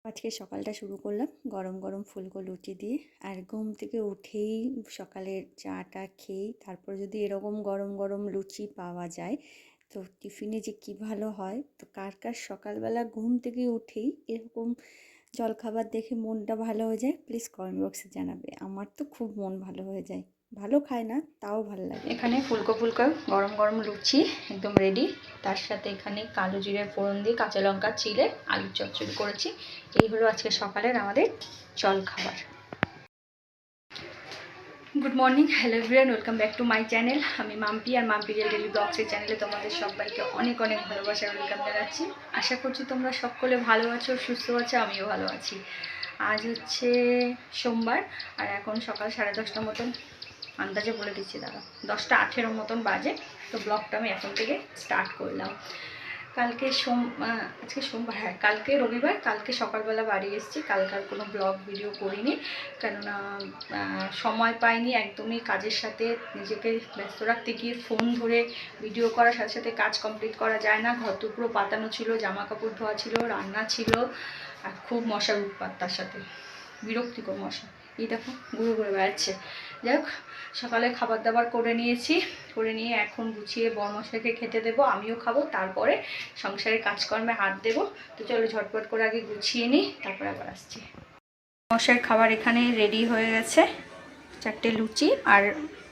আজকে সকালটা শুরু করলাম গরম গরম ফুলকো লুচি দিয়ে। আর ঘুম থেকে উঠেই সকালের চাটা খেয়েই তারপর যদি এরকম গরম গরম লুচি পাওয়া যায় তো টিফিনে যে কী ভালো হয়। তো কার কার সকালবেলা ঘুম থেকে উঠেই এরকম জলখাবার দেখে মনটা ভালো হয়ে যায়, প্লিজ কমেন্ট বক্সে জানাবে। আমার তো খুব মন ভালো হয়ে যায়। ভালো খায় না তাও ভালো লাগে। এখানে ফুলকো ফুলকো গরম গরম লুচি একদম রেডি। তার সাথে এখানে কালো জিরে ফোড়ন দিয়ে কাঁচা লঙ্কা চিড়ে আলুর চচ্চড়ি করেছি। এই হলো আজকে সকালের আমাদের জলখাবার। Good morning, hello everyone, welcome back to my channel. আমি মাম্পি আর মাম্পি রিয়েল ডেলি ব্লগসের চ্যানেলে তোমাদের সবাইকে অনেক অনেক ভালোবাসার ওয়েলকাম জানাচ্ছি। আশা করছি তোমরা সকলে ভালো আছো, সুস্থ আছো, আমিও ভালো আছি। আজ হচ্ছে সোমবার আর এখন সকাল 10:30 মতন, আন্দাজে বলে দিচ্ছি দাদা, 10:08 মতন বাজে। তো ব্লগটা আমি এখন থেকে স্টার্ট করলাম। কালকে আজকে সোমবার, হ্যাঁ কালকে রবিবার, কালকে সকালবেলা বাড়ি এসেছি। কালকে আর কোনো ব্লগ ভিডিও করিনি, কেননা সময় পাইনি একদমই। কাজের সাথে নিজেকে ব্যস্ত রাখতে গিয়ে ফোন ধরে ভিডিও করার সাথে সাথে কাজ কমপ্লিট করা যায় না। ঘর তো পুরো পাতানো ছিল, জামা কাপড় ধোয়া ছিল, রান্না ছিল, আর খুব মশার উৎপাত, তার সাথে বিরক্তিকর মশা। এই দেখো ঘুরে ঘুরে বেড়াচ্ছে। যাই হোক, সকালে খাবার দাবার করে নিয়ে এখন গুছিয়ে বরমশাইকে খেতে দেবো, আমিও খাবো, তারপরে সংসারের কাজকর্মে হাত দেবো। তো চলো ঝটপট করে আগে গুছিয়ে নিই, তারপরে আবার আসছি। মশাইয়ের খাবার এখানে রেডি হয়ে গেছে, 4টে লুচি আর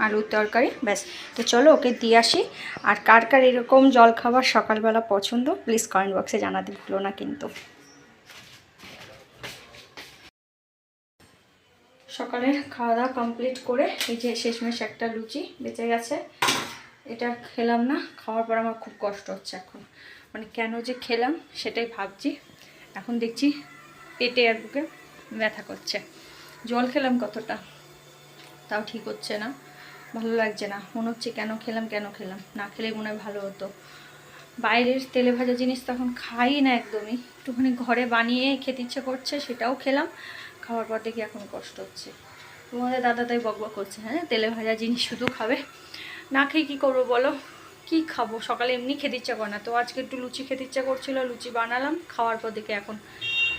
আলুর তরকারি, ব্যাস। তো চলো ওকে দিয়ে আসি। আর কার কার এরকম জলখাবার সকালবেলা পছন্দ প্লিজ কমেন্ট বক্সে জানাতে ভুলো না কিন্তু। সকালে খাওয়া দাওয়া কমপ্লিট করে এই যে শেষমেশ একটা লুচি বেঁচে গেছে, এটা খেলাম না। খাওয়ার পর আমার খুব কষ্ট হচ্ছে এখন, মানে কেন যে খেলাম সেটাই ভাবছি। এখন দেখছি পেটে আর বুকে ব্যথা করছে। জল খেলাম কতটা, তাও ঠিক হচ্ছে না, ভালো লাগছে না। মনে হচ্ছে কেন খেলাম, না খেলে মনে হয় ভালো হতো। বাইরের তেলে ভাজা জিনিস তখন খাই না একদমই, একটুখানি ঘরে বানিয়ে খেতে ইচ্ছে করছে, সেটাও খেলাম। খাওয়ার পর দেখি এখন কষ্ট হচ্ছে। তোমাদের দাদা তাই বকবক করছে, হ্যাঁ তেলে ভাজা জিনিস শুধু খাবে, না খেয়ে কী করবো বলো। কি খাবো, সকালে এমনি খেতে ইচ্ছা করে না, তো আজকে একটু লুচি খেতে ইচ্ছা করছিল, লুচি বানালাম। খাওয়ার পর দেখে এখন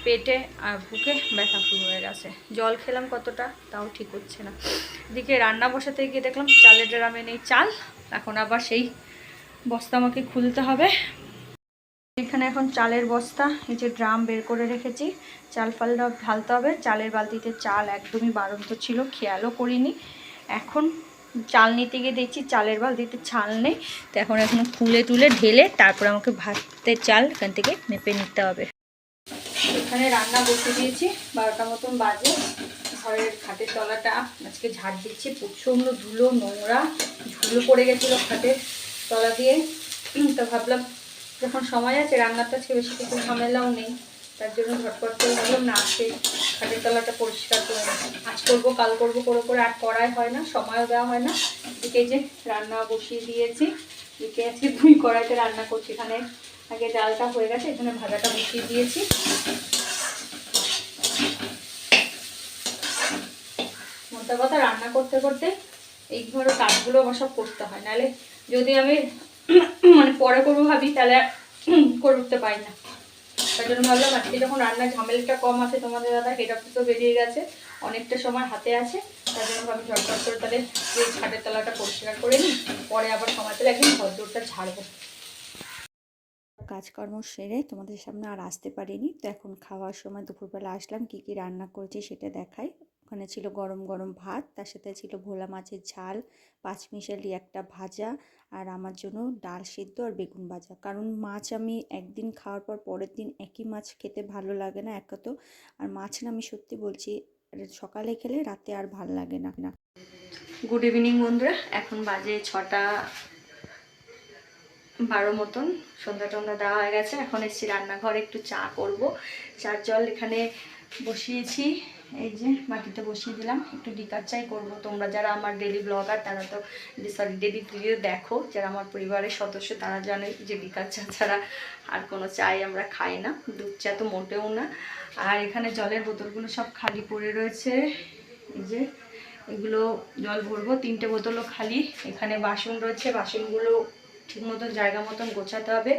পেটে আর বুকে ব্যথা শুরু হয়ে গেছে। জল খেলাম কতটা, তাও ঠিক হচ্ছে না। এদিকে রান্না বসাতে গিয়ে দেখলাম চালের ড্রামে নেই চাল, এখন আবার সেই বস্তা আমাকে খুলতে হবে। এখানে এখন চালের বস্তা, এই যে ড্রাম বের করে রেখেছি, চাল ফাল ঢালতে হবে। চালের বালতিতে চাল একদমই বাড়ন্ত ছিল, খেয়ালও করিনি। এখন চাল নিতে গিয়ে দেখছি চালের বালতিতে চাল নেই, তো এখন খুলে টুলে ঢেলে তারপর আমাকে ভাতের চাল এখান থেকে মেপে নিতে হবে। এখানে রান্না বসিয়ে দিয়েছি, 12টা মতন বাজে। ঘরের খাটের তলাটা আজকে ঝাড় দিচ্ছি, প্রচণ্ড ধুলো নোংরা, ধুলো পড়ে গেছিলো খাটের তলা দিয়ে। তো ভাবলাম যখন সময় আছে, রান্নাটা আজকে বেশি কিছু ঝামেলাও নেই, তার জন্য ঝটপট করে ভাবলাম না আজকে খাটের তলাটা পরিষ্কার করে আজ করবো কাল করবো করে আর করাই হয় না, সময়ও দেওয়া হয় না। এদিকে যে রান্না বসিয়ে দিয়েছি, এদিকে আজকে 2 কড়াইতে রান্না করছি। এখানে আগে ডালটা হয়ে গেছে, এখানে ভাজাটা বসিয়ে দিয়েছি। মোটা কথা রান্না করতে করতে এই ধরনের কাজগুলো আমার সব করতে হয়, নাহলে যদি আমি মানে পরে করবো ভাবি তাহলে করে উঠতে পারি না। তার জন্য ভাবলাম আজকে যখন রান্নার ঝামেলাটা কম আছে, তোমাদের দাদা এটা তো বেরিয়ে গেছে, অনেকটা সময় হাতে আছে, তার জন্য ভাবি ঝটপট করে তাহলে এই খাটের তলাটা পরিষ্কার করে নিই, পরে আবার সময় পেলে একদিন ঘরদোরটা ঝাড়বো। কাজকর্ম সেরে তোমাদের সামনে আর আসতে পারিনি, তো এখন খাওয়ার সময় দুপুরবেলা আসলাম, কি কি রান্না করেছি সেটা দেখাই। ওখানে ছিল গরম গরম ভাত, তার সাথে ছিল ভোলা মাছের ঝাল, 5মিশালি একটা ভাজা, আর আমার জন্য ডাল সিদ্ধ আর বেগুন ভাজা। কারণ মাছ আমি একদিন খাওয়ার পর পরের দিন একই মাছ খেতে ভালো লাগে না এক তো, আর মাছ না আমি সত্যি বলছি সকালে খেলে রাতে আর ভালো লাগে না। গুড ইভিনিং বন্ধুরা, এখন বাজে 6:12 মতন, সন্ধ্যা টন্ধ্যা দেওয়া হয়ে গেছে। এখন এসেছি রান্নাঘরে, একটু চা করব। চার জল এখানে বসিয়েছি, এই যে মাটিতে বসিয়ে দিলাম, একটু ডিকার চাই করব। তোমরা যারা আমার ডেলি ব্লগার তারা তো ডেলি ভিডিও দেখো, যারা আমার পরিবারের সদস্য তারা জানে যে ডিকার চা ছাড়া আর কোনো চাই আমরা খাই না, দুধ চা তো মোটেও না। আর এখানে জলের বোতলগুলো সব খালি পড়ে রয়েছে, এই যে এগুলো জল ভরবো, 3টে বোতলও খালি। এখানে বাসন রয়েছে, বাসনগুলো ঠিক মতন জায়গা মতন গোছাতে হবে।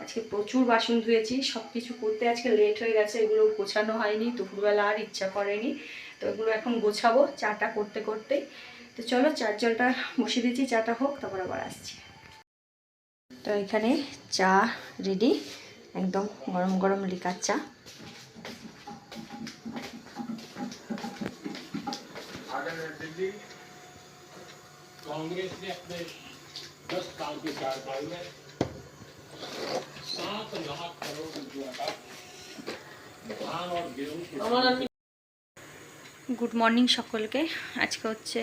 আজকে প্রচুর বাসন ধুয়েছি, সব কিছু করতে আজকে লেট হয়ে গেছে, এগুলো গোছানো হয়নি, দুপুরবেলা আর ইচ্ছা করেনি। তো এগুলো এখন গোছাবো চাটা করতে করতেই। তো চলো চার জলটা বসিয়ে দিচ্ছি, চাটা হোক তারপর আবার আসছি। তো এখানে চা রেডি, একদম গরম গরম লিকার চা। গুড মর্নিং সকলকে। আজকে হচ্ছে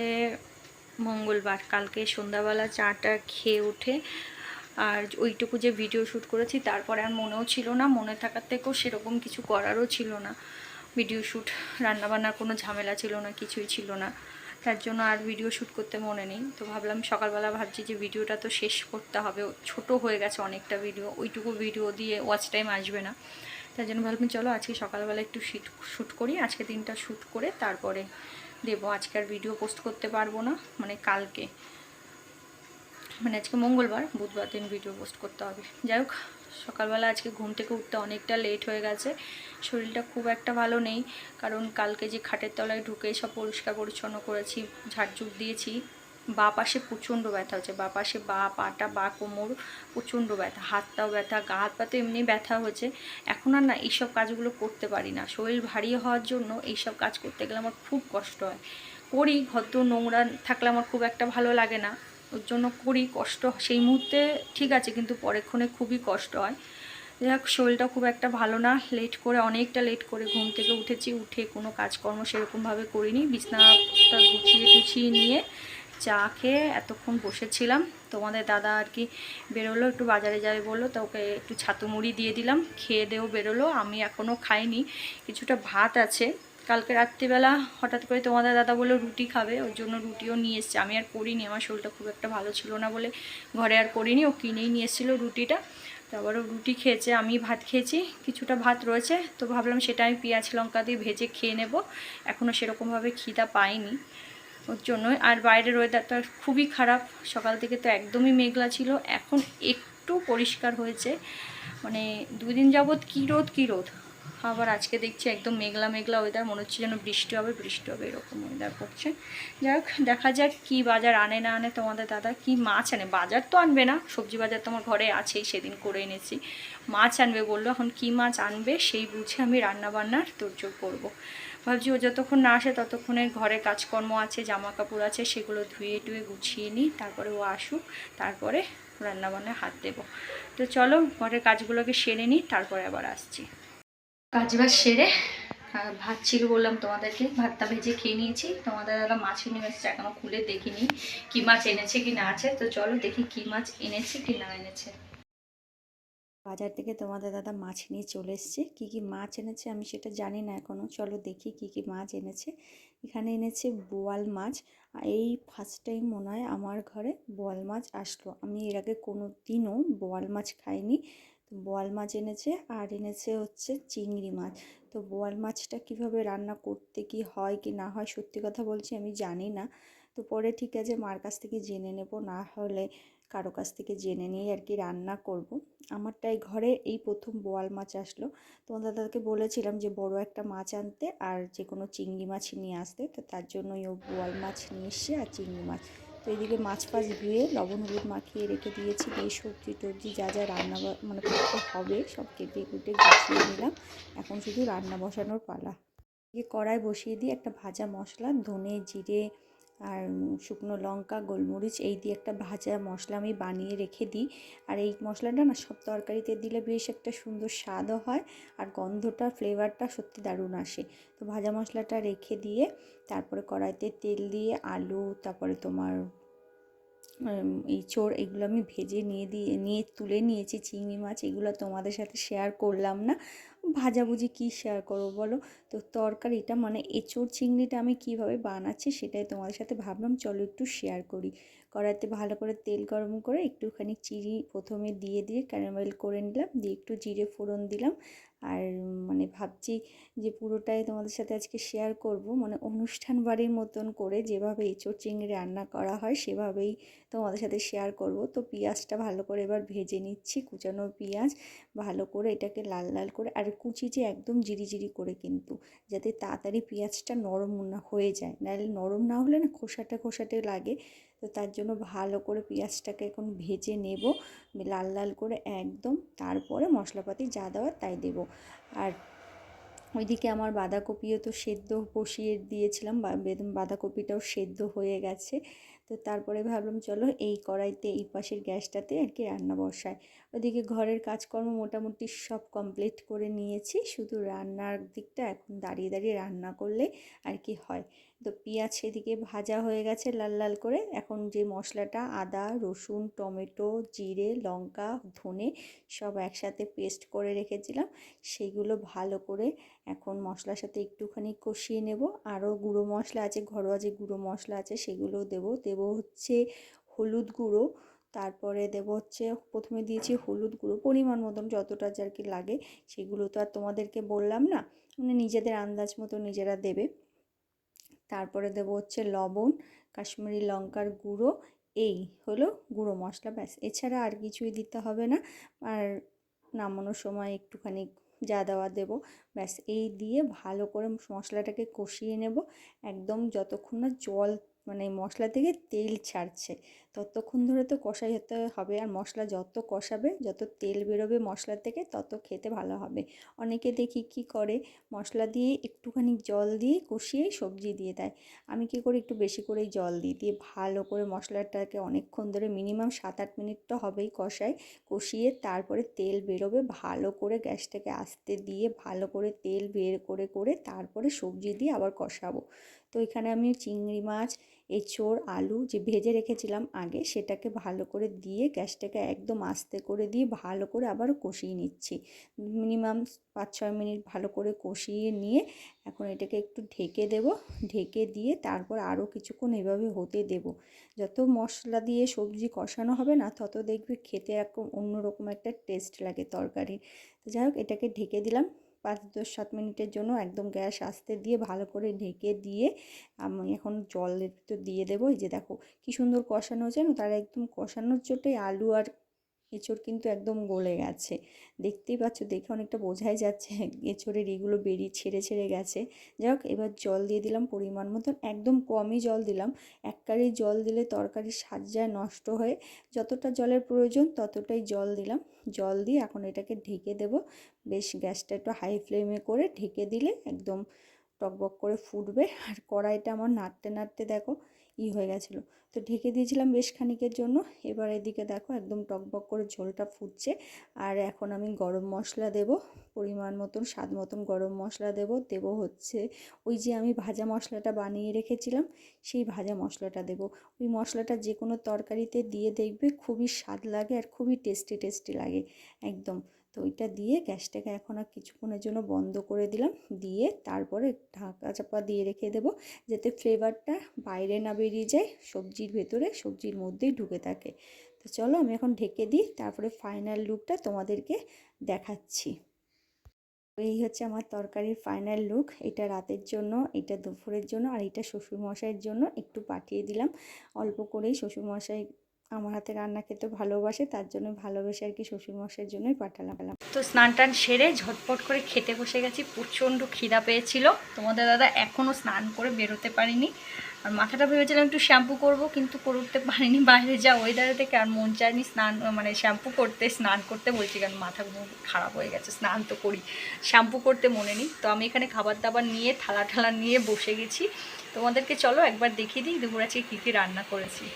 মঙ্গলবার। কালকে সন্ধ্যাবেলা চাটা খেয়ে উঠে আর ওইটুকু যে ভিডিও শ্যুট করেছি, তারপরে আর মনেও ছিল না, মনে থাকার থেকেও সেরকম কিছু করারও ছিল না। ভিডিও শ্যুট, রান্নাবান্নার কোনো ঝামেলা ছিল না, কিছুই ছিল না, তার জন্য আর ভিডিও শ্যুট করতে মনে নেই। তো ভাবলাম সকালবেলা ভাবছি যে ভিডিওটা তো শেষ করতে হবে, ছোট হয়ে গেছে অনেকটা ভিডিও, ওইটুকু ভিডিও দিয়ে ওয়াচ টাইম আসবে না। তার জন্য ভাবলাম চলো আজকে সকালবেলা একটু শ্যুট করি, আজকে দিনটা শ্যুট করে তারপরে দেবো। আজকে আর ভিডিও পোস্ট করতে পারবো না, মানে কালকে, মানে আজকে মঙ্গলবার, বুধবার দিন ভিডিও পোস্ট করতে হবে। যাই হোক, সকালবেলা আজকে ঘুম থেকে উঠতে অনেকটা লেট হয়ে গেছে, শরীরটা খুব একটা ভালো নেই। কারণ কালকে যে খাটের তলায় ঢুকে সব পরিষ্কার পরিচ্ছন্ন করেছি, ঝাড়ঝুট দিয়েছি, বা পাশে প্রচণ্ড ব্যথা হচ্ছে, বা পাশে বা পাটা বা কোমর প্রচণ্ড ব্যথা, হাতটাও ব্যথা, গা হাত পা তো এমনি ব্যথা হচ্ছে। এখন আর না এইসব কাজগুলো করতে পারি না, শরীর ভারী হওয়ার জন্য এইসব কাজ করতে গেলে আমার খুব কষ্ট হয়। করি, ঘর নোংরা থাকলে আমার খুব একটা ভালো লাগে না, ওর জন্য করি, কষ্ট সেই মুহূর্তে ঠিক আছে, কিন্তু পরেক্ষণে খুবই কষ্ট হয়। যাই হোক, শরীরটা খুব একটা ভালো না, লেট করে, অনেকটা লেট করে ঘুম থেকে উঠেছি, উঠে কোনো কাজকর্ম সেরকমভাবে করিনি, বিছানাটা গুছিয়ে নিয়ে চা খেয়ে এতক্ষণ বসেছিলাম। তোমাদের দাদা আর কি বেরোলো, একটু বাজারে যাবে বললো, তো ওকে একটু ছাতু মুড়ি দিয়ে দিলাম, খেয়ে দেও বেরোলো। আমি এখনও খাইনি, কিছুটা ভাত আছে। কালকে রাত্রিবেলা হঠাৎ করে তোমাদের দাদা বললো রুটি খাবে, ওর জন্য রুটিও নিয়ে এসছে। আমি আর করিনি, আমার শরীরটা খুব একটা ভালো ছিল না বলে ঘরে আর করিনি, ও কিনেই নিয়ে এসেছিলো রুটিটা। তারপরে রুটি খেয়েছে, আমি ভাত খেয়েছি, কিছুটা ভাত রয়েছে, তো ভাবলাম সেটা আমি পেঁয়াজ লঙ্কা দিয়ে ভেজে খেয়ে নেব। এখনও সেরকমভাবে খিদা পাইনি, ওর জন্যই। আর বাইরের ওয়েদারটা খুবই খারাপ, সকাল থেকে তো একদমই মেঘলা ছিল, এখন একটু পরিষ্কার হয়েছে। মানে 2 দিন যাবৎ কী রোদ, আবার আজকে দেখছি একদম মেঘলা মেঘলা ওয়েদার, মনে হচ্ছে যেন বৃষ্টি হবে এরকম ওয়েদার করছে। যাই হোক, দেখা যাক কী বাজার আনে না আনে তোমাদের দাদা, কি মাছ আনে। বাজার তো আনবে না, সবজি বাজার তো আমার ঘরে আছেই, সেদিন করে এনেছি। মাছ আনবে বললো, এখন কী মাছ আনবে সেই বুঝে আমি রান্নাবান্নার তোড়জোড় করবো। ভাবছি ও যতক্ষণ না আসে ততক্ষণে ঘরে কাজকর্ম আছে, জামা কাপড় আছে, সেগুলো ধুয়ে টুয়ে গুছিয়ে নিই, তারপরে ও আসুক, তারপরে রান্নাবান্নায় হাত দেবো। তো চলো ঘরের কাজগুলোকে সেরে নিই, তারপরে আবার আসছি। কাজবাজ সেরে ভাত ছিল বললাম তোমাদেরকে, ভাতটা ভেজে খেয়ে নিয়েছি। তোমাদের দাদা মাছ নিয়ে এসেছে, এখনো খুলে দেখিনি কি মাছ এনেছে কি না আছে। তো চলো দেখি কি মাছ এনেছে কি না এনেছে। বাজার থেকে তোমাদের দাদা মাছ নিয়ে চলে এসছে, কী কী মাছ এনেছে আমি সেটা জানি না এখনও। চলো দেখি কী কী মাছ এনেছে। এখানে এনেছে বোয়াল মাছ, এই ফার্স্ট টাইম মনে হয় আমার ঘরে বোয়াল মাছ আসলো, আমি এর আগে কোনো দিনও বোয়াল মাছ খাইনি। তো বোয়াল মাছ এনেছে, আর এনেছে হচ্ছে চিংড়ি মাছ। তো বোয়াল মাছটা কিভাবে রান্না করতে কি হয় কি না হয়, সত্যি কথা বলছি আমি জানি না। তো পরে ঠিক আছে মার কাছ থেকে জেনে নেব, না হলে কারো কাছ থেকে জেনে নিয়ে আর কি রান্না করব। আমারটাই ঘরে এই প্রথম বোয়াল মাছ আসলো। তোমাদের দাদাকে বলেছিলাম যে বড় একটা মাছ আনতে, আর যে কোনো চিংড়ি মাছ নিয়ে আসতে, তো তার জন্যই ও বোয়াল মাছ নিয়ে এসছে আর চিংড়ি মাছ। তো এদিকে মাছ ফাছ ধুয়ে লবণ হলুদ মাখিয়ে রেখে দিয়েছি, দিয়ে সবজি টবজি যা যা রান্না মানে করতে হবে সব কেটে কুটে গুছিয়ে নিলাম। এখন শুধু রান্না বসানোর পালা। কড়াই বসিয়ে দিয়ে একটা ভাজা মশলা, ধনে জিরে আর শুকনো লঙ্কা গোলমরিচ এই দিয়ে একটা ভাজা মশলা আমি বানিয়ে রেখে দিই। আর এই মশলাটা না সব তরকারিতে দিলে বেশ একটা সুন্দর স্বাদও হয়, আর গন্ধটা ফ্লেভারটা সত্যি দারুণ আসে। তো ভাজা মশলাটা রেখে দিয়ে তারপরে কড়াইতে তেল দিয়ে আলু, তারপরে তোমার এগুলো আমি ভেজে নিয়ে তুলে নিয়েছি। চিংড়ি মাছ এগুলো তোমাদের সাথে শেয়ার করলাম না, ভাজাভুজি কি শেয়ার করবো বলো। তো তরকারিটা মানে এঁচোড় চিংড়িটা আমি কিভাবে বানাচ্ছি সেটাই তোমাদের সাথে ভাবলাম চলো একটু শেয়ার করি। কড়াইতে ভালো করে তেল গরম করে একটুখানি চিনি প্রথমে দিয়ে ক্যারামেল করে নিলাম, দিয়ে একটু জিরে ফোড়ন দিলাম, আর মানে ভাবছি যে পুরোটাই তোমাদের সাথে আজকে শেয়ার করব, মানে অনুষ্ঠান বাড়ির মতন করে যেভাবে এঁচোড় চিংড়ি রান্না করা হয় সেভাবেই তোমাদের সাথে শেয়ার করব। তো পেঁয়াজটা ভালো করে এবার ভেজে নিচ্ছি, কুচানো পেঁয়াজ ভালো করে এটাকে লাল লাল করে, আর কুচিয়ে একদম জিরি করে, কিন্তু যাতে তাড়াতাড়ি পেঁয়াজটা নরম না হয়ে যায়, নাহলে নরম না হলে না খোসাটে লাগে। তো তার জন্য ভালো করে পেঁয়াজটাকে এখন ভেজে নেব লাল লাল করে একদম, তারপরে মশলাপাতি যা দেওয়ার তাই দেব। আর ওইদিকে আমার বাঁধাকপিও তো সেদ্ধ বসিয়ে দিয়েছিলাম, বাঁধাকপিটাও সেদ্ধ হয়ে গেছে। তো তারপরে ভাবলাম চলো এই কড়াইতে এই পাশের গ্যাসটাতে আর কি রান্না বসায়। ওইদিকে ঘরের কাজকর্ম মোটামুটি সব কমপ্লিট করে নিয়েছি, শুধু রান্নার দিকটা এখন দাঁড়িয়ে রান্না করলে আর কি হয়। তো পেঁয়াজ সেদিকে ভাজা হয়ে গেছে লাল লাল করে, এখন যে মশলাটা আদা রসুন টমেটো জিরে লঙ্কা ধনে সব একসাথে পেস্ট করে রেখেছিলাম, সেগুলো ভালো করে এখন মশলার সাথে একটুখানি কষিয়ে নেব। আরও গুঁড়ো মশলা আছে, ঘরোয়া যে গুঁড়ো মশলা আছে সেগুলোও দেব হচ্ছে হলুদ গুঁড়ো, তারপরে দেব হচ্ছে, প্রথমে দিয়েছি হলুদ গুঁড়ো পরিমাণ মতন যতটা আর কি লাগে, সেগুলো তো আর তোমাদেরকে বললাম না, মানে নিজেদের আন্দাজ মতো নিজেরা দেবে। তারপরে দেব হচ্ছে লবণ, কাশ্মীরি লঙ্কার গুঁড়ো, এই হলো গুঁড়ো মশলা, ব্যাস, এছাড়া আর কিছুই দিতে হবে না। আর নামানোর সময় একটুখানি যা দেওয়া দেবো, ব্যাস, এই দিয়ে ভালো করে মশলাটাকে কষিয়ে নেব একদম, যতক্ষণ না জল মানে মশলা থেকে তেল ছাড়ছে ততক্ষণ ধরে তো কষাই হতে হবে। আর মশলা যত কষাবে, যত তেল বেরোবে মশলা থেকে, তত খেতে ভালো হবে। অনেকে দেখি কি করে, মশলা দিয়ে একটুখানি জল দিয়ে কষিয়ে সবজি দিয়ে দেয়। আমি কি করি, একটু বেশি করেই জল দিয়ে ভালো করে মশলাটাকে অনেকক্ষণ ধরে মিনিমাম 7-8 মিনিট তো হবেই কষিয়ে তারপরে তেল বেরোবে, ভালো করে গ্যাসটাকে আস্তে দিয়ে ভালো করে তেল বের করে তারপরে সবজি দিয়ে আবার কষাবো। তো এখানে আমি চিংড়ি মাছ এঁচোড় আলু যে ভেজে রেখেছিলাম আগে, সেটাকে ভালো করে দিয়ে গ্যাসটাকে একদম আস্তে করে দিয়ে ভালো করে আবার কষিয়ে নিচ্ছি, মিনিমাম 5-6 মিনিট ভালো করে কষিয়ে নিয়ে এখন এটাকে একটু ঢেকে দেব, ঢেকে দিয়ে তারপর আরও কিছুক্ষণ এভাবে হতে দেব। যত মশলা দিয়ে সবজি কষানো হবে না, তত দেখবে খেতে একদম অন্যরকম একটা টেস্ট লাগে তরকারি। তো যাই হোক, এটাকে ঢেকে দিলাম 5-7 মিনিটের জন্য, একদম গ্যাস আস্তে দিয়ে ভালো করে ঢেকে দিয়ে আমি এখন জল একটু দিয়ে দেবো। এই যে দেখো কি সুন্দর কষানো হয়েছে না, তার একদম কষানোর চোটেই আলু আর এঁচোড় কিন্তু একদম গলে গেছে, দেখতেই পাচ্ছ, দেখে অনেকটা বোঝাই যাচ্ছে এঁচোড়ের এগুলো বেরিয়ে ছেড়ে গেছে। যাই হোক, এবার জল দিয়ে দিলাম পরিমাণ মতন, একদম কমই জল দিলাম, এক কারি জল দিলে তরকারির স্বাদ যায় নষ্ট হয়ে, যতটা জলের প্রয়োজন ততটাই জল দিলাম। জল দিয়ে এখন এটাকে ঢেকে দেব, বেশ গ্যাসটা একটু হাই ফ্লেমে করে ঢেকে দিলে একদম টকবক করে ফুটবে। আর কড়াইটা আমার নাড়তে দেখো হয়ে গেছিলো, তো ঢেকে দিয়েছিলাম বেশ খানিকের জন্য। এবার এদিকে দেখো একদম টকবক করে ঝোলটা ফুটছে। আর এখন আমি গরম মশলা দেব, পরিমাণ মতন স্বাদ মতন গরম মশলা দেব হচ্ছে ওই যে আমি ভাজা মশলাটা বানিয়ে রেখেছিলাম, সেই ভাজা মশলাটা দেব। ওই মশলাটা যে কোনো তরকারিতে দিয়ে দেখবে খুবই স্বাদ লাগে আর খুবই টেস্টি লাগে একদম। তো ওইটা দিয়ে গ্যাসটাকে এখন আর কিছুক্ষণের জন্য বন্ধ করে দিলাম, দিয়ে তারপরে ঢাকা চাপা দিয়ে রেখে দেবো, যাতে ফ্লেভারটা বাইরে না বেরিয়ে যায়, সবজির ভেতরে সবজির মধ্যেই ঢুকে থাকে। তো চলো আমি এখন ঢেকে দিই, তারপরে ফাইনাল লুকটা তোমাদেরকে দেখাচ্ছি। এই হচ্ছে আমার তরকারির ফাইনাল লুক। এটা রাতের জন্য, এটা দুপুরের জন্য, আর এটা শ্বশুরমশাইয়ের জন্য একটু পাঠিয়ে দিলাম অল্প করেই। শ্বশুরমশাই আমার হাতে রান্না খেতে ভালোবাসে, তার জন্য ভালোবেসে আর কি শ্বশুরমশাইয়ের জন্যই পাঠালাম। তো স্নান টান সেরে ঝটপট করে খেতে বসে গেছি, প্রচণ্ড খিদা পেয়েছিল। তোমাদের দাদা এখনও স্নান করে বেরোতে পারিনি, আর মাথাটা ভেবেছিলাম একটু শ্যাম্পু করব, কিন্তু করতে পারিনি, বাইরে যা ওয়েদারে থেকে আর মন চায়নি স্নান মানে শ্যাম্পু করতে, স্নান করতে বলছি কারণ মাথা খারাপ হয়ে গেছে, স্নান তো করি, শ্যাম্পু করতে মনে নেই। তো আমি এখানে খাবার দাবার নিয়ে থালা নিয়ে বসে গেছি, তোমাদেরকে চলো একবার দেখিয়ে দিই দুপুর আজকে কী কী রান্না করেছি।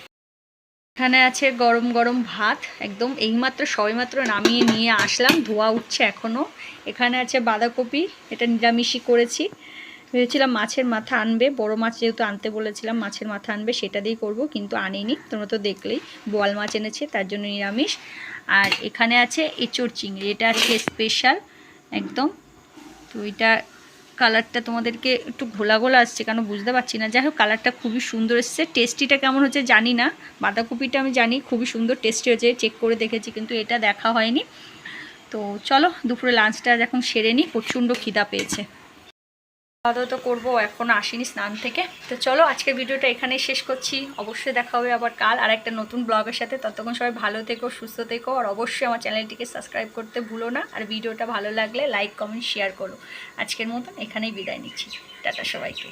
এখানে আছে গরম গরম ভাত, একদম এইমাত্র সবেমাত্র নামিয়ে নিয়ে আসলাম, ধোয়া উঠছে এখনও। এখানে আছে বাঁধাকপি, এটা নিরামিষই করেছি, ভেবেছিলাম মাছের মাথা আনবে, বড় মাছ যেহেতু আনতে বলেছিলাম মাছের মাথা আনবে, সেটা দিয়েই করব, কিন্তু আনিনি, তোমরা তো দেখলেই বোয়াল মাছ এনেছে, তার জন্য নিরামিষ। আর এখানে আছে এঁচোড় চিংড়ি, এটা আজকে স্পেশাল একদম। তো এটা কালারটা তোমাদেরকে একটু ঘোলা আসছে কেন বুঝতে পারছি না, যাই হোক কালারটা খুবই সুন্দর এসছে। টেস্টিটা কেমন হচ্ছে জানি না, বাঁধাকপিটা আমি জানি খুবই সুন্দর টেস্টি হয়েছে, চেক করে দেখেছি, কিন্তু এটা দেখা হয়নি। তো তো চলো দুপুরে লাঞ্চটা এখন সেরে নিই, প্রচণ্ড খিদা পেয়েছে। খাওয়া দাওয়া তো করবো, এখন আসিনি স্নান থেকে। তো চলো আজকের ভিডিওটা এখানেই শেষ করছি। অবশ্যই দেখা হবে আবার কাল আর একটা নতুন ব্লগের সাথে। ততক্ষণ সবাই ভালো থেকো, সুস্থ থেকো, আর অবশ্যই আমার চ্যানেলটিকে সাবস্ক্রাইব করতে ভুলো না। আর ভিডিওটা ভালো লাগলে লাইক কমেন্ট শেয়ার করো। আজকের মতন এখানেই বিদায় নিচ্ছি। টাটা সবাইকে।